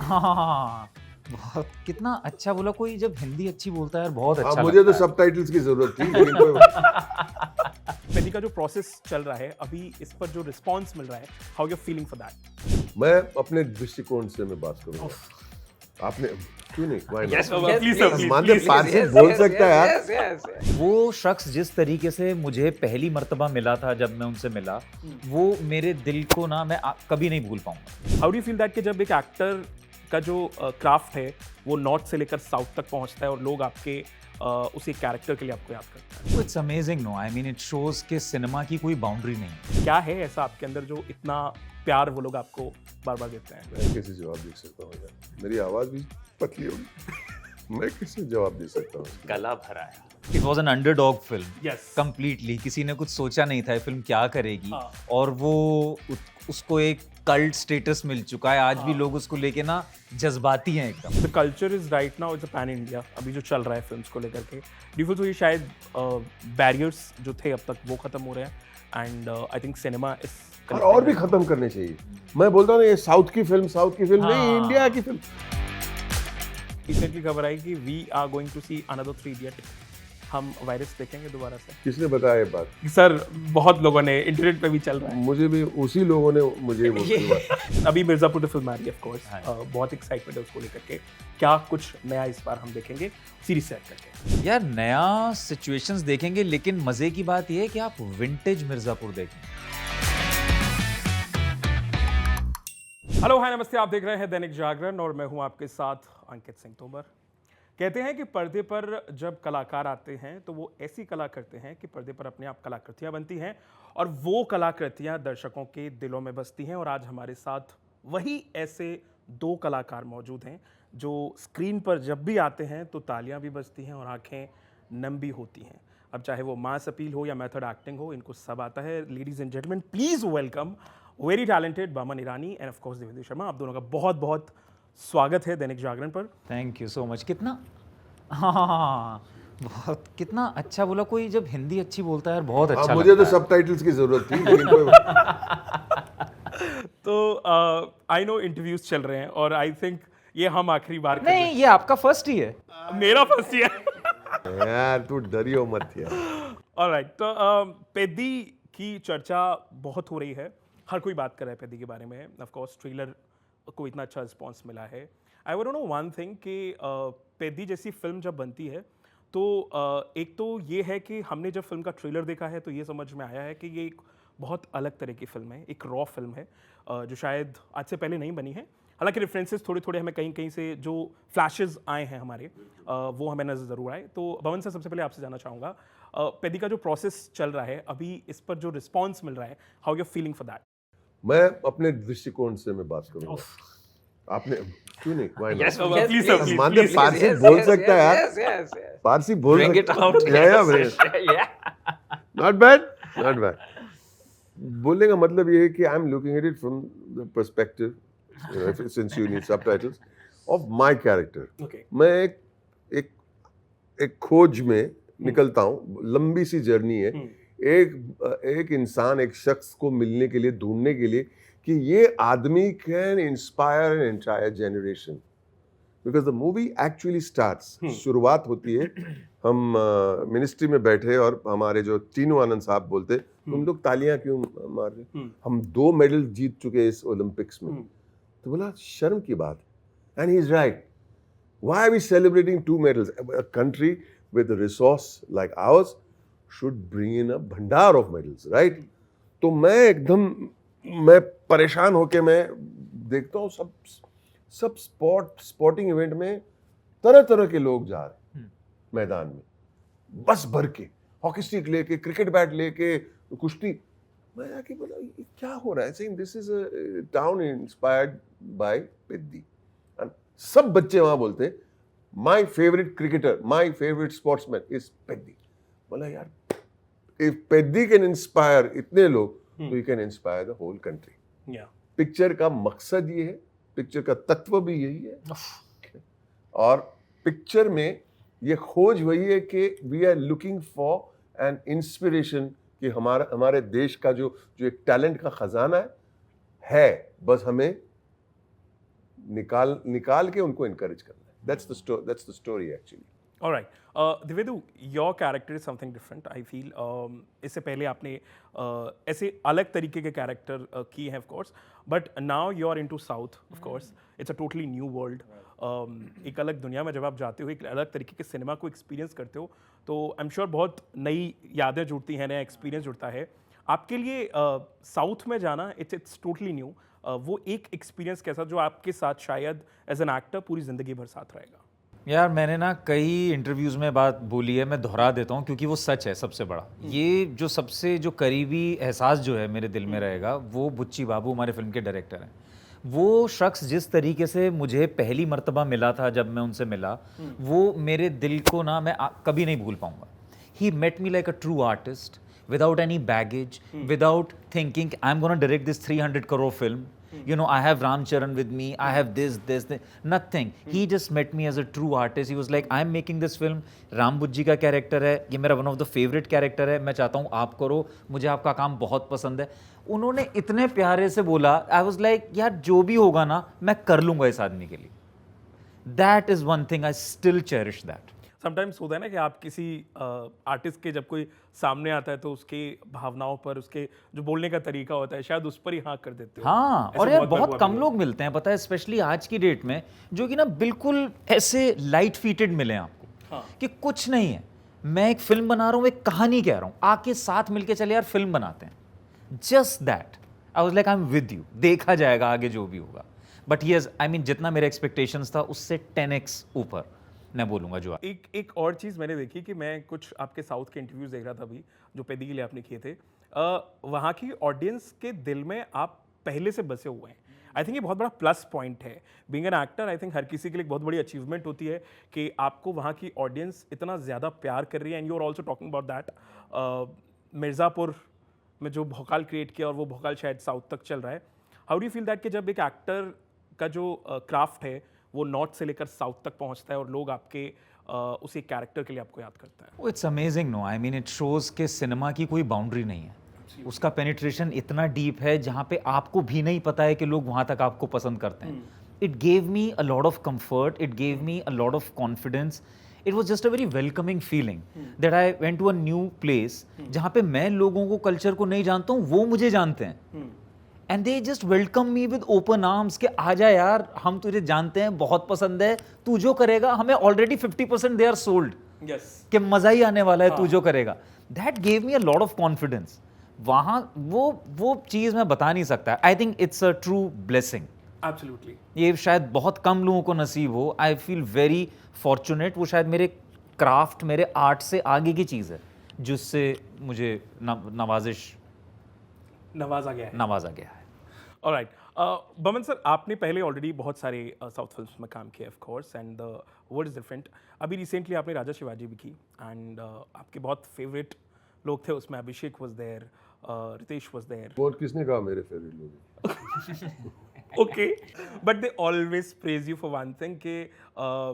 हाँ, बहुत कितना अच्छा बोला कोई जब हिंदी अच्छी बोलता है यार बहुत अच्छा मुझे तो लगता है। सबटाइटल्स की जरूरत थी लेकिन कोई पेदी का जो प्रोसेस चल रहा है अभी इस पर जो रिस्पांस मिल रहा है, how you feeling for that? मैं अपने दृष्टिकोण से मैं बात करूंगा। आपने क्यों नहीं? Why not? Yes, please, sir, please, Manadev please, Parsi बोल सकता है यार। वो शख्स जिस तरीके से मुझे पहली मर्तबा मिला था जब मैं उनसे मिला, वो मेरे दिल को ना मैं कभी नहीं भूल पाऊंगा। How do you feel that कि जब एक एक्टर का जो क्राफ्ट है वो नॉर्थ से लेकर साउथ तक पहुंचता है और लोग आपके उसी कैरेक्टर के लिए आपको याद करते हैं? It's amazing no, I mean it shows कि सिनेमा की कोई बाउंड्री नहीं। क्या है ऐसा आपके अंदर जो इतना प्यार वो लोग आपको बार बार देते हैं? मैं कैसे जवाब दे सकता हूँ यार? मेरी आवाज भी पतली होगी। मैं कैसे जवाब दे सकता हूँ? गला भराया। It was an underdog film Yes. Completely. किसी ने कुछ सोचा नहीं था ये फिल्म क्या करेगी, हाँ। और वो उसको एक कल्ट स्टेटस मिल चुका है। आज भी लोग उसको लेके ना जज्बाती हैं एकदम। The culture is right now it's a pan India अभी जो चल रहा है फिल्म्स को लेकर के। ड्यू ये शायद बैरियर्स जो थे अब तक वो खत्म हो रहे हैं and I think cinema is और भी खत्म करने चाहिए। मैं बोलता हूँ ये साउथ की फिल्म नहीं, हाँ। इंडिया की फिल्म। रिसेंटली खबर आई कि we are going to see another 3 idiot. हम वायरस देखेंगे दोबारा से। किसने बताया ये बात? सर बहुत लोगों ने इंटरनेट पे भी चल रहा है। मुझे भी उसी लोगों ने मुझे वो बात। अभी मिर्जापुर द फिल्म आ रही है ऑफ कोर्स। हाँ। बहुत एक्साइटमेंट है उसको लेकर के। क्या कुछ नया इस बार हम देखेंगे सीरीज से करके? यार नया सिचुएशंस देखेंगे, लेकिन मजे की बात यह है कि आप विंटेज मिर्जापुर देखें। हेलो हाय नमस्ते, आप देख रहे हैं दैनिक जागरण और मैं हूं आपके साथ अंकित सिंह तोमर। कहते हैं कि पर्दे पर जब कलाकार आते हैं तो वो ऐसी कला करते हैं कि पर्दे पर अपने आप कलाकृतियां बनती हैं और वो कलाकृतियां दर्शकों के दिलों में बसती हैं। और आज हमारे साथ वही ऐसे 2 कलाकार मौजूद हैं जो स्क्रीन पर जब भी आते हैं तो तालियां भी बजती हैं और आंखें नम भी होती हैं। अब चाहे वो मास अपील हो या मेथड एक्टिंग हो, इनको सब आता है। Ladies and gentleman, please welcome very talented Boman Irani and of course Devendra Sharma. आप दोनों का बहुत बहुत स्वागत है दैनिक जागरण पर। Thank you so much. कितना हाँ, बहुत कितना अच्छा बोला कोई जब हिंदी अच्छी बोलता है यार बहुत अच्छा मुझे तो लगता है। सबटाइटल्स की जरूरत थी लेकिन कोई तो आई नो इंटरव्यूज चल रहे हैं और आई थिंक ये हम आखिरी बार कर रहे नहीं, ये आपका फर्स्ट ही है। हैं। मेरा फर्स्ट ईयर। यार तू डरियो मत यार। ऑलराइट, तो पेदी की चर्चा बहुत हो रही है। हर कोई बात कर रहा है पेदी के बारे में। ऑफ कोर्स ट्रेलर को इतना अच्छा रिस्पांस मिला है। I want to know one thing कि पेदी जैसी फिल्म जब बनती है तो एक तो ये है कि हमने जब फिल्म का ट्रेलर देखा है तो ये समझ में आया है कि ये एक बहुत अलग तरह की फिल्म है, एक रॉ फिल्म है जो शायद आज से पहले नहीं बनी है। हालांकि रेफरेंसेस थोड़े थोड़े हमें कहीं कहीं से जो फ्लैशेस आए हैं हमारे वो हमें नजर ज़रूर आए। तो भवन सर, सबसे पहले आपसे जानना चाहूँगा पेदी का जो प्रोसेस चल रहा है अभी इस पर जो रिस्पॉन्स मिल रहा है, how you feeling for that? मैं अपने दृष्टिकोण से मैं बात करूंगा। आपने क्यों नहीं? Why not? Please, sir, please, Manadev please. Parsi बोल सकता है यार। पारसी बोल नॉट बैड। बोलने का मतलब ये है कि I am looking at it from the perspective since you need subtitles of my character. Okay. मैं एक खोज में निकलता हूँ। लंबी सी जर्नी है। एक इंसान, एक शख्स को मिलने के लिए, ढूंढने के लिए कि ये आदमी can inspire an entire generation, because the movie actually starts. शुरुआत होती है, हम मिनिस्ट्री में बैठे और हमारे जो तीनों आनंद साहब बोलते, तुम लोग तालियां क्यों मार रहे? हम 2 मेडल जीत चुके इस ओलंपिक्स में। तो बोला शर्म की बात, and he is right. Why are we celebrating 2 medals? A country with a resource like ours should bring in a bhandar of medals, right? तो मैं परेशान होके मैं देखता हूँ सब स्पोर्टिंग इवेंट में तरह के लोग जा रहे हैं मैदान में, बस भर के, हॉकी स्टिक लेके, क्रिकेट बैट लेके, कुश्ती। मैं आके बोला ये क्या हो रहा है? Saying this is a town inspired by Peddi. सब बच्चे वहां बोलते my favourite cricketer, my favourite sportsman is Peddi. बोला यार, इफ पेद्दी कैन इंस्पायर इतने लोग तो you can inspire the whole country. Picture का मकसद ये है, पिक्चर का तत्व भी यही है, और पिक्चर में ये खोज वही है कि we are looking for an inspiration कि हमारे देश का जो एक टैलेंट का खजाना है, बस हमें निकाल के उनको encourage करना है. That's the story actually. All right. Divedu, your character is something different. I feel इससे पहले आपने ऐसे अलग तरीके के कैरेक्टर किए हैं, of course. But now you are into South, of course. It's a totally new world. एक अलग दुनिया में जब आप जाते हो, एक अलग तरीके के सिनेमा को एक्सपीरियंस करते हो, तो आई एम श्योर बहुत नई यादें जुड़ती हैं, नया एक्सपीरियंस जुड़ता है. आपके लिए साउथ में जाना इट्स टोटली न्यू. वो एक एक्सपीरियंस कैसा जो आपके साथ शायद एज एन एक्टर पूरी ज़िंदगी भर साथ रहेगा? यार मैंने ना कई इंटरव्यूज़ में बात बोली है, मैं दोहरा देता हूँ क्योंकि वो सच है. सबसे बड़ा ये जो सबसे जो करीबी एहसास जो है मेरे दिल में रहेगा, वो बुच्ची बाबू हमारे फिल्म के डायरेक्टर हैं. वो शख्स जिस तरीके से मुझे पहली मर्तबा मिला था, जब मैं उनसे मिला, वो मेरे दिल को ना मैं कभी नहीं भूल पाऊँगा. He met me like a true artist, without any baggage, without thinking I'm going to direct this 300 crore film. You know, I have Ram Charan with me, I have this, nothing. He just met me as a true artist. He was like, I'm making this film, Ram बुज्जी का character है, ये मेरा one of the favourite character है, मैं चाहता हूँ आप करो, मुझे आपका काम बहुत पसंद है. उन्होंने इतने प्यारे से बोला, आई वॉज लाइक यार जो भी होगा ना मैं कर लूँगा इस आदमी के लिए. That is one thing I still cherish that. Sometimes होता है ना कि आप किसी आर्टिस्ट के जब कोई सामने आता है तो उसके भावनाओं पर, उसके जो बोलने का तरीका होता है, शायद उस पर ही हाँ कर देते हो. हाँ, और यार बहुत कम लोग मिलते हैं, पता है, स्पेशली आज की डेट में, जो कि ना बिल्कुल ऐसे लाइट फीटेड मिले हैं आपको. हाँ. कि कुछ नहीं है, मैं एक फिल्म बना रहा हूँ, एक कहानी कह रहा हूँ, आके साथ मिलके चले यार फिल्म बनाते हैं. Just that. I was like I am with you, देखा जाएगा आगे जो भी होगा. बट यस, आई मीन जितना मेरे एक्सपेक्टेशंस था उससे 10x ऊपर मैं बोलूँगा. जो एक और चीज़ मैंने देखी कि मैं कुछ आपके साउथ के इंटरव्यूज देख रहा था अभी, जो पेदी के लिए आपने किए थे, वहाँ की ऑडियंस के दिल में आप पहले से बसे हुए हैं. आई थिंक ये बहुत बड़ा प्लस पॉइंट है. Being an actor, I think हर किसी के लिए एक बहुत बड़ी अचीवमेंट होती है कि आपको वहाँ की ऑडियंस इतना ज़्यादा प्यार कर रही है. And you are also talking about that. Mirzapur में जो भौकाल क्रिएट किया, और वो भौकाल शायद साउथ तक चल रहा है. How do you feel that कि जब एक एक्टर का जो क्राफ्ट है वो नॉर्थ से लेकर साउथ तक पहुंचता है और लोग आपके उसी कैरेक्टर के लिए आपको याद करते हैं? It's amazing. No, I mean it shows के सिनेमा की कोई बाउंड्री नहीं है. उसका पेनिट्रेशन इतना डीप है जहाँ पे आपको भी नहीं पता है कि लोग वहाँ तक आपको पसंद करते हैं. It gave me a lot of comfort, it gave me a lot of confidence. It was just a very welcoming feeling that I went to a new place जहाँ पे मैं लोगों को, कल्चर को नहीं जानता हूँ, वो मुझे जानते हैं. And they just welcome me with open arms के आ जा यार, हम तुझे जानते हैं, बहुत पसंद है, तू जो करेगा, हमें already 50% they are sold. Yes, कि मजा ही आने वाला है, तू जो करेगा. That gave me a lot of confidence. वहाँ वो चीज़ मैं बता नहीं सकता. I think it's a true blessing. Absolutely. ये शायद बहुत कम लोगों को नसीब हो. I feel very fortunate. वो शायद मेरे क्राफ्ट, मेरे आर्ट से आगे की चीज़ है जिससे मुझे नवाजा गया है. ऑलराइट. बमन सर, आपने पहले ऑलरेडी बहुत सारे साउथ फिल्म्स में काम किया, of course, and the world is different. अभी रिसेंटली आपने राजा शिवाजी भी की, एंड आपके बहुत फेवरेट लोग थे उसमें. Abhishek was there, Riteish was there. और किसने कहा मेरे फेवरेट लोग? Okay, but they always praise you for one thing कि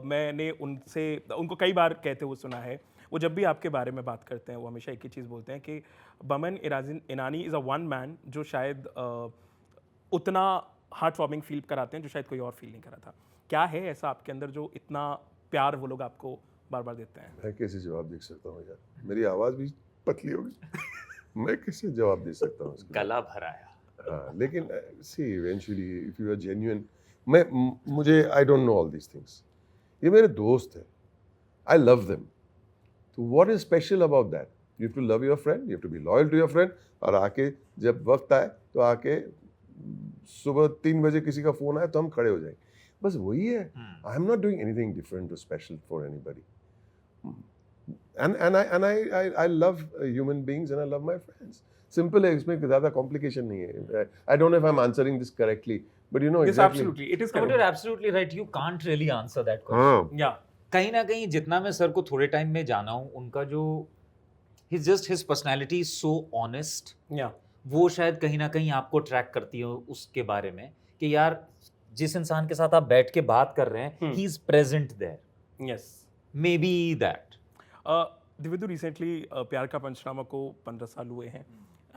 मैंने उनको कई बार कहते हुए सुना है, वो जब भी आपके बारे में बात करते हैं वो हमेशा एक ही चीज़ बोलते हैं कि Boman Irani is a one man जो शायद उतना हार्ट वार्मिंग फील कराते हैं जो शायद कोई और फील नहीं करा था. क्या है ऐसा आपके अंदर जो इतना प्यार वो लोग आपको बार बार देते हैं? मैं कैसे जवाब दे सकता हूँ यार, मेरी आवाज़ भी पतली होगी. मैं कैसे जवाब दे सकता हूँ? गला भराया. हाँ, लेकिन see eventually if you are genuine, मुझे I don't know all these things. ये मेरे दोस्त हैं, आई लव देम. तो what is special about that? You have to love your friend, you have to be loyal to your friend. और आके जब वक्त आए तो आके सुबह 3 बजे किसी का फोन आए तो हम खड़े हो जाएंगे. बस वही है. I am not doing anything different और special for anybody. and I love human beings and I love my friends. Simple है, इसमें ज़्यादा complication नहीं है. I don't know if I'm answering this correctly, but you know This exactly. absolutely, it is But correct. you're absolutely right. You can't really answer that question. हाँ, Yeah. कहीं ना कहीं जितना मैं सर को थोड़े टाइम में जाना हूँ, उनका जो his personality is so honest. Yeah. वो शायद कहीं ना कहीं आपको ट्रैक करती है उसके बारे में कि यार जिस इंसान के साथ आप बैठ के बात कर रहे हैं, he is present there. Yes. Maybe that. दिव्यदू, रिसेंटली प्यार का पंचनामा को 15 साल हुए हैं,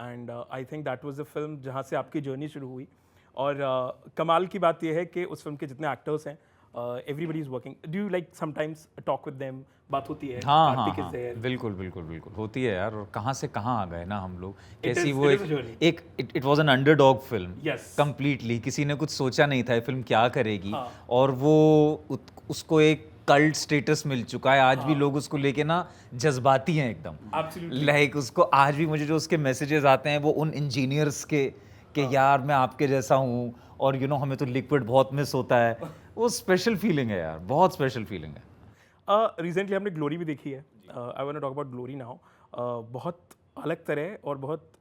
and I think that was the film जहाँ से आपकी जर्नी शुरू हुई. और कमाल की बात यह है कि उस फिल्म के जितने एक्टर्स हैं everybody is working. Do you like sometimes talk with them? बात होती है? हाँ हाँ कार्तिक हाँ is there. बिल्कुल बिल्कुल बिल्कुल होती है यार। और कहाँ से कहाँ आ गए ना हम लोग। is- कैसी it वो is a journey. एक it was an underdog film Yes. Completely. किसी ने कुछ सोचा नहीं था ये फिल्म क्या करेगी, हाँ. और वो उसको एक कल्ट स्टेटस मिल चुका है। आज भी लोग उसको लेके ना जज्बाती हैं एकदम। Absolutely. लाइक उसको आज भी मुझे जो उसके मैसेजेस आते हैं वो उन इंजीनियर्स के कि यार मैं आपके जैसा हूँ, और यू नो हमें तो लिक्विड बहुत मिस होता है। वो स्पेशल फीलिंग है यार, बहुत स्पेशल फीलिंग है। रिसेंटली हमने ग्लोरी भी देखी है. I want to talk about Glory now. बहुत अलग तरह और बहुत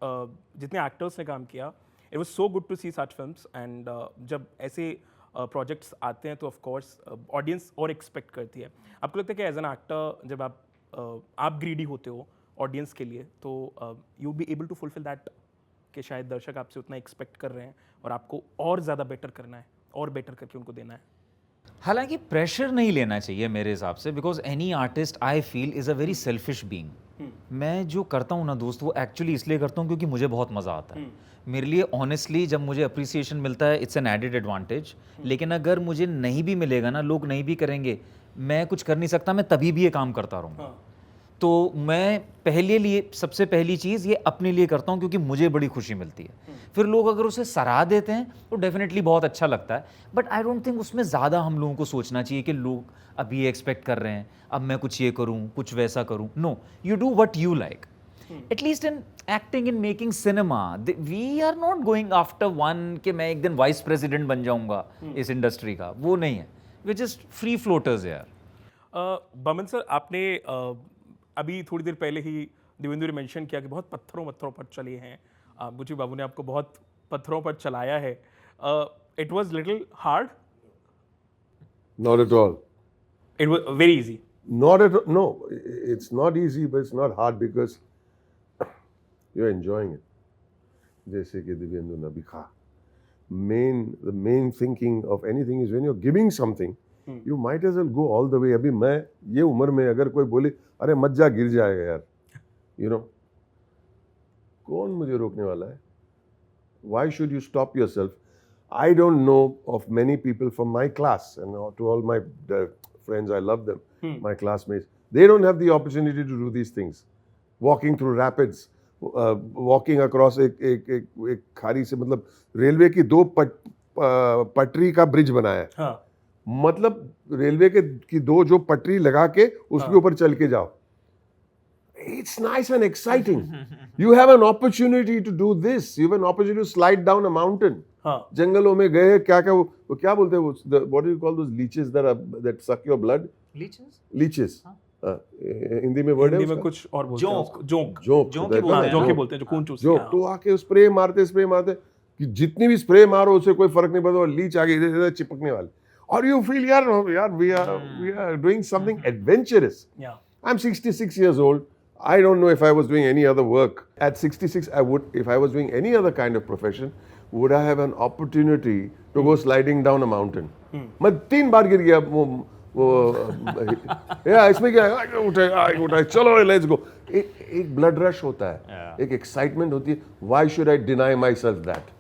जितने एक्टर्स ने काम किया, it was so good to see such films. And जब ऐसे प्रोजेक्ट्स आते हैं तो ऑफ कोर्स ऑडियंस और एक्सपेक्ट करती है. आपको लगता है कि एज एन एक्टर जब आप ग्रीडी होते हो ऑडियंस के लिए, तो you be able to fulfil that कि शायद दर्शक आपसे उतना एक्सपेक्ट कर रहे हैं और आपको और ज़्यादा बेटर करना है और बेटर करके उनको देना है? हालांकि प्रेशर नहीं लेना चाहिए मेरे हिसाब से, because any artist I feel is a very selfish being. मैं जो करता हूँ ना दोस्त, वो एक्चुअली इसलिए करता हूँ क्योंकि मुझे बहुत मज़ा आता है। मेरे लिए ऑनेस्टली जब मुझे अप्रिसिएशन मिलता है इट्स एन एडेड एडवांटेज। लेकिन अगर मुझे नहीं भी मिलेगा ना, लोग नहीं भी करेंगे, मैं कुछ कर नहीं सकता, मैं तभी भी ये काम करता रहूँगा। तो मैं पहले लिए सबसे पहली चीज़ ये अपने लिए करता हूँ क्योंकि मुझे बड़ी खुशी मिलती है। फिर लोग अगर उसे सराह देते हैं तो डेफिनेटली बहुत अच्छा लगता है, बट आई डोंट थिंक उसमें ज़्यादा हम लोगों को सोचना चाहिए कि लोग अब ये एक्सपेक्ट कर रहे हैं, अब मैं कुछ ये करूँ कुछ वैसा करूँ। No, you do what you like. At least in acting, in making cinema, we are not going after one कि मैं एक दिन वाइस प्रेसिडेंट बन जाऊंगा इस इंडस्ट्री का, वो नहीं है। वी जस्ट फ्री फ्लोटर्स यार। बमन सर, आपने अभी थोड़ी देर पहले ही देवेंद्र ने मेंशन किया कि बहुत पत्थरों पर चले हैं। बुच्ची बाबू ने आपको बहुत पत्थरों पर चलाया है. It was little hard? Not at all. It was very easy? Not at all. No, it's not easy, but it's not hard because you're enjoying it. जैसे कि दिव्येंदु ने भी कहा, the main thinking of anything is when you're giving something, you might as well go all the way. अभी मैं ये उम्र में अगर कोई बोले अरे मत जा, गिर जाएगा यार, you know, कौन मुझे रोकने वाला है? Why should you stop yourself? I don't know of many people from my class, and to all my friends, I love them, my classmates. They don't have the opportunity to do these things. Walking through rapids, walking across एक खाड़ी से, मतलब railway की दो पटरी का bridge बनाया है। हाँ. मतलब रेलवे की दो जो पटरी लगा के उसके ऊपर चल के जाओ। It's nice and exciting. You have an opportunity to do this. You have an opportunity to slide down a mountain. हाँ. जंगलों में गए, क्या वो क्या बोलते हैं वो, what do you call those leeches that suck your blood? Leeches. Hindi में वर्ड है हिंदी में उसका? कुछ और बोलते हैं उसको. जोंक जोंक ही बोलते हैं। जोंक ही बोलते हैं जो खून चूसते जोंक। हैं. तो आके स्प्रे मारते कि जितनी भी स्प्रे मारो उसे कोई फर्क नहीं पड़ता, और लीच आगे इधर चिपकने वाले। और you feel यार we are doing something adventurous. Yeah. I'm 66 years old. I don't know if I was doing any other work. At 66, if I was doing any other kind of profession, would I have an opportunity to go sliding down a mountain? मैं 3 बार गिर गया या इसमें क्या है, उठाए चलो let's go. एक ब्लड रश होता है, एक एक्साइटमेंट होती है। Why should I deny myself that?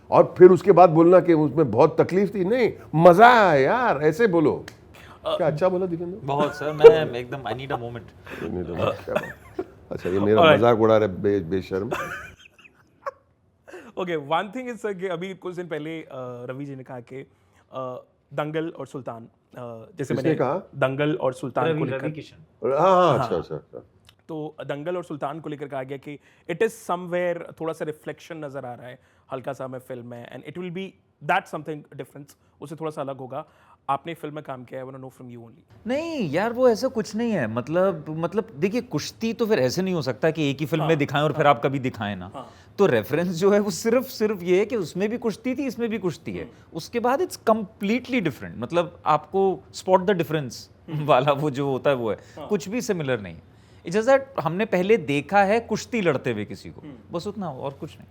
और फिर उसके बाद बोलना कि उसमें बहुत तकलीफ थी, नहीं, मजा आया यार, ऐसे बोलो। क्या अच्छा बोला दिखेंद्र? बहुत सर, मैं एकदम आई नीड अ मोमेंट। अच्छा, ये मेरा मजाक उड़ा रहे बेशर्म। Okay, one thing is sir कि अभी कुछ दिन पहले रवि जी ने कहा कि दंगल और सुल्तान, जैसे मैंने कहा दंगल और सुल्तान को लेकर, हाँ, अच्छा। तो दंगल और सुल्तान को लेकर कहा गया कि इट इज समवेयर थोड़ा सा रिफ्लेक्शन नजर आ रहा है हल्का सा हमें फिल्म में, and it will be that something difference, उससे थोड़ा सा अलग होगा। आपने फिल्म में काम किया है, I want to know from you only. नहीं यार, वो ऐसा कुछ नहीं है। मतलब देखिए, कुश्ती तो फिर ऐसे नहीं हो सकता कि एक ही फिल्म में दिखाएं और फिर आप कभी दिखाएं ना। तो रेफरेंस जो है वो सिर्फ ये है कि उसमें भी कुश्ती थी, इसमें भी कुश्ती है। उसके बाद इट्स कंप्लीटली डिफरेंट। मतलब आपको स्पॉट द डिफरेंस वाला वो जो होता है वो है, कुछ भी सिमिलर नहीं। इट्स जस्ट दैट हमने पहले देखा है कुश्ती लड़ते हुए किसी को, बस उतना, और कुछ नहीं।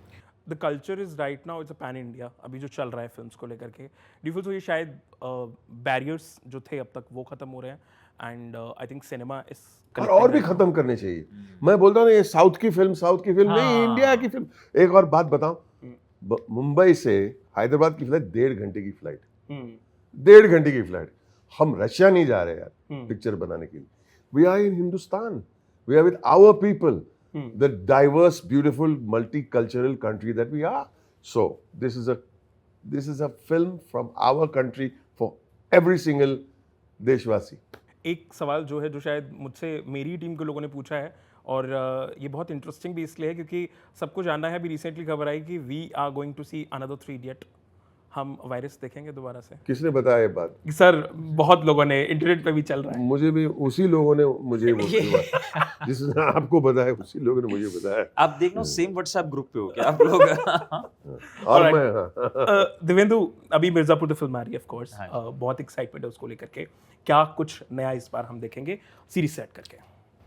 The culture is right now, it's a pan India अभी जो चल रहा है फिल्म्स को लेकर के। डू फील सो ये शायद बैरियर्स जो थे अब तक वो खत्म हो रहे हैं, एंड आई थिंक सिनेमा इस और भी खत्म करने चाहिए। मैं बोलता हूँ ये साउथ की फिल्म नहीं, इंडिया की फिल्म। एक और बात बताऊं, मुंबई से हैदराबाद की फ्लाइट 1.5 घंटे की फ्लाइट, हम्म 1.5 घंटे की फ्लाइट। हम रशिया नहीं जा रहे यार पिक्चर बनाने के लिए, we are in Hindustan, we are with our people, the diverse beautiful multicultural country that we are. So this is a film from our country for every single देशवासी। एक सवाल जो है जो शायद मुझसे मेरी टीम के लोगों ने पूछा है, और ये बहुत इंटरेस्टिंग भी इसलिए है क्योंकि सबको जानना है, अभी रिसेंटली खबर आई कि we are going to see another 3 idiot. हम वायरस देखेंगे दोबारा से? किसने बताया ये बात? सर बहुत लोगों ने, इंटरनेट पे भी चल रहा है। मुझे भी उसी लोगों ने मुझे जिसने आपको बताया उसी लोगों ने मुझे बताया। आप देखना सेम व्हाट्सएप ग्रुप पे हो क्या आप लोग? और Alright. मैं दिव्येंदु, अभी मिर्जापुर तो फिल्म आ रही है ऑफ कोर्स, बहुत एक्साइटमेंट है उसको लेकर के। क्या कुछ नया इस बार हम देखेंगे सीरीज सेट करके?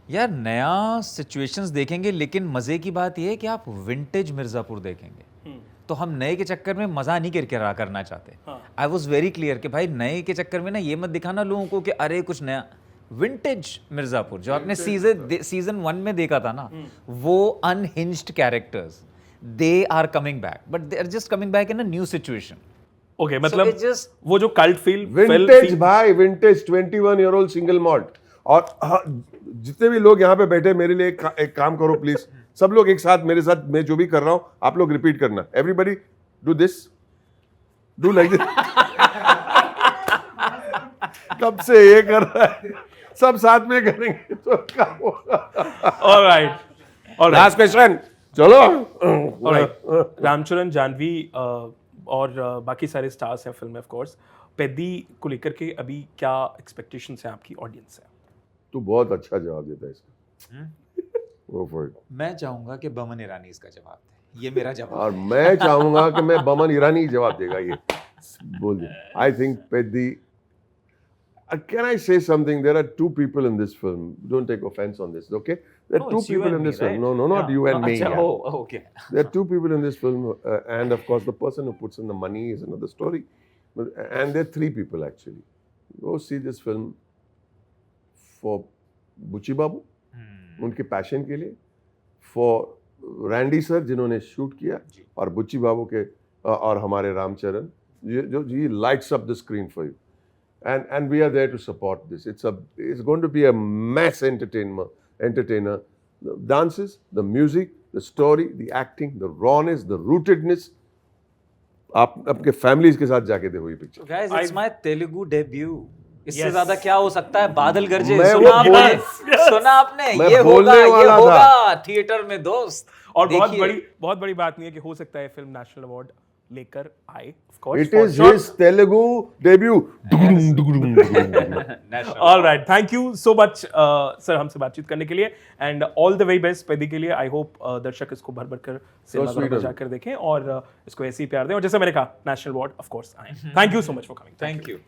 यार नया सिचुएशंस देखेंगे, लेकिन मजे की बात यह है कि आप विंटेज मिर्जापुर देखेंगे। तो हम नए के चक्कर में मजा नहीं करना चाहते। आई वॉज वेरी क्लियर कि भाई नए के चक्कर में ना ये मत दिखाना लोगों को कि अरे कुछ नया। विंटेज मिर्जापुर जो आपने सीजन 1 में देखा था ना, वो unhinged characters, they are coming back, but they are just coming back in a new situation. Okay, मतलब it's just- वो जो कल्ट फील विंटेज भाई, vintage 21 year old single malt. और जितने भी लोग यहाँ पे बैठे, मेरे लिए एक काम करो प्लीज, सब लोग एक साथ मेरे साथ, मैं जो भी कर रहा हूँ आप लोग रिपीट करना। Everybody do this, do like this. कब से ये कर रहा है, सब साथ में करेंगे तो क्या होगा। ऑलराइट लास्ट क्वेश्चन, चलो। ऑलराइट। रामचरण, जानवी और बाकी सारे स्टार्स हैं फिल्म में ऑफ कोर्स। पेद्दी को लेकर के अभी क्या एक्सपेक्टेशंस हैं आपकी ऑडियंस से? तू बहुत अच्छा जवाब देता है इसका। Go for it. मैं चाहूंगा कि बमन ईरानी इसका जवाब दे, ये मेरा जवाब। और मैं चाहूंगा कि मैं बमन ईरानी जवाब देगा ये, बोल दे। I think Peddi, can I say something? There are two people in this film. Don't take offense on this, okay? There are No, two it's you people and in me, this film. right? No, not Yeah. you and me. अच्छा, yeah. oh, okay. There are two people in this film, and of course, the person who puts in the money is another story. And there are 3 people actually. Go see this film for बुच्ची बाबू, उनके passion के लिए, for Randy sir जिन्होंने shoot किया, और बुच्ची बाबू के और हमारे रामचरण जो जी lights up the screen for you, and we are there to support this. It's going to be a mass entertainer. The dances, the music, the story, the acting, the rawness, the rootedness. आप अपने families के साथ जाके देखो ये picture. Guys, it's my Telugu debut. इससे ज्यादा क्या हो सकता है? बादल गरजे, मैं सुना वो आपने? सुना आपने? मैं ये बोलने होगा, ये वाला होगा थिएटर में दोस्त। और बहुत देखिए। बड़ी बात नहीं है कि हो सकता है फिल्म नेशनल अवार्ड लेकर आए of course. It is his Telugu debut. Alright, thank you so much sir हमसे बातचीत करने के लिए, and all the very best Peddi के लिए। आई होप दर्शक इसको भर भर कर सिनेमा जाकर देखें और इसको ऐसे ही प्यार दें, और जैसे मैंने कहा नेशनल अवार्ड ऑफ कोर्स आए। Thank you so much for coming. Thank you.